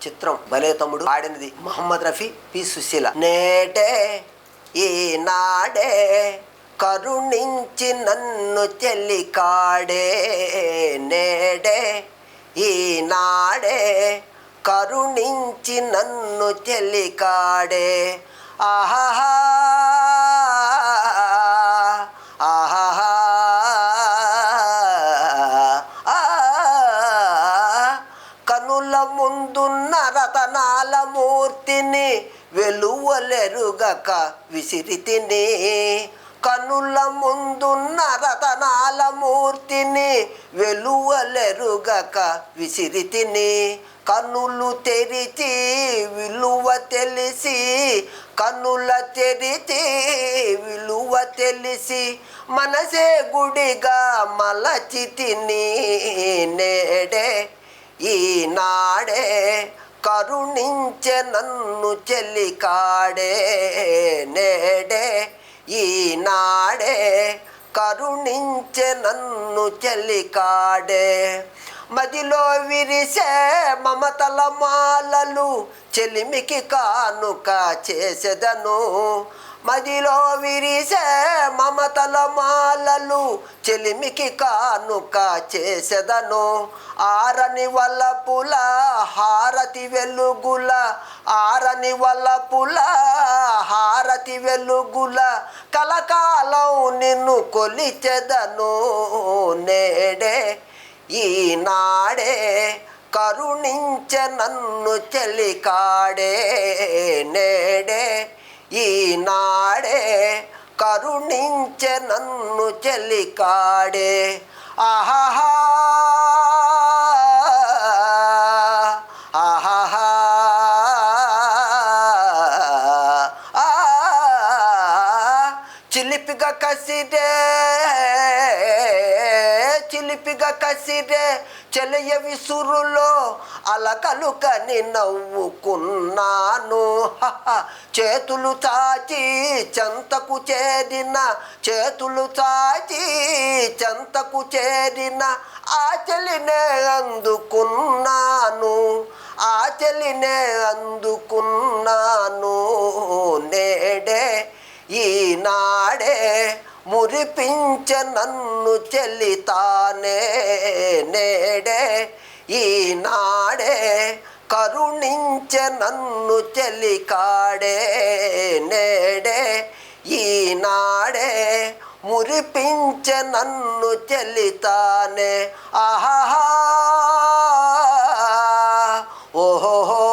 చిత్రం భలే తమ్ముడు. పాడినది మొహమ్మద్ రఫీ, పి సుశీల. నేడే ఈనాడే కరుణించి నన్ను చెల్లికాడే, నేడే ఈనాడే కరుణించి నన్ను చెల్లికాడే. ఆహాహా ఆహాహా కనుల ముందున్న రతనాల మూర్తిని వెలువలెరుగక విసిరితిని, కనుల ముందున్న రతనాల మూర్తిని వెలువలెరుగక విసిరితిని. కనులు తెరిచి విలువ తెలిసి, కనుల తెరిచి విలువ తెలిసి మనసే గుడిగా మలచితిని. నేడే ఈనాడే కరుణించె నన్ను చెల్లికాడే, నేడే ఈనాడే కరుణించె నన్ను చెల్లికాడే. మదిలో విరిసే మమతల మాలలు చెలిమికి కానుక చేసెదను, మదిలో విరిసే మమతల మాలలు చెలిమికి కానుక చేసెదను. ఆరని వలపుల హారతి వెలుగుల, ఆరని వలపుల హారతి వెలుగుల కలకాలం నిన్ను కొలిచెదను. నేడే ఈనాడే కరుణించె నన్ను చెల్లికాడే, నేడే ఈనాడే కరుణించె నన్ను చెల్లికాడే. ఆహాహా ఆహాహా చిలిపిగా కసిరే చిలిపిగా కసిరే చెలయ విసురులో అలకలు కని నవ్వుకున్నాను. చేతులు చాచి చెంతకు చేరిన, చేతులు చాచి చెంతకు చేరిన ఆ చెలినే అందుకున్నాను, ఆ చెలినే అందుకున్నాను. నేడే ఈనాడే మురిపించె నన్ను చెల్లితానే, నేడే ఈనాడే కరుణించె నన్ను చెల్లికాడే, నేడే ఈనాడే మురిపించె నన్ను చెల్లితానే. ఆహాహా ఓహోహో